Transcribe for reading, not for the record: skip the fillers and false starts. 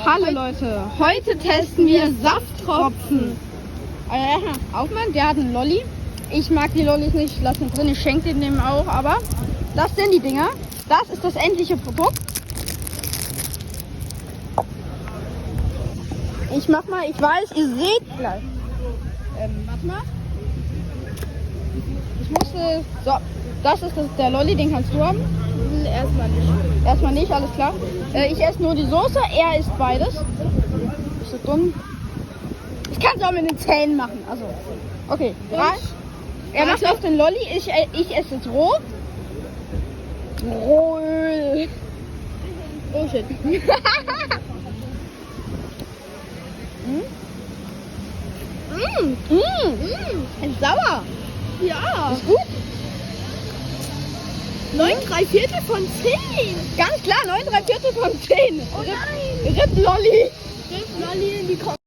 Hallo Leute, heute testen wir Safttropfen. Aufmann, der hat einen Lolli. Ich mag die Lollis nicht, ich lasse ihn drin, ich schenke den dem auch, aber das sind die Dinger. Das ist das endliche Produkt. Ich mach mal, ich weiß, ihr seht gleich. Warte mal. Ich musste, so, das ist der Lolli, den kannst du haben. Erstmal nicht. Erstmal nicht, alles klar. Ich esse nur die Soße, er isst beides. Ist so dumm. Ich kann es auch mit den Zähnen machen. Also, okay. Er macht auf den Lolli, ich esse es roh. Rohl. Oh shit. Ist sauer. Ja. Ist gut. 9,3/4 von 10. Ganz klar, 9,3/4 von 10. Oh nein. Ripp Lolli. Lolli in die Kopf.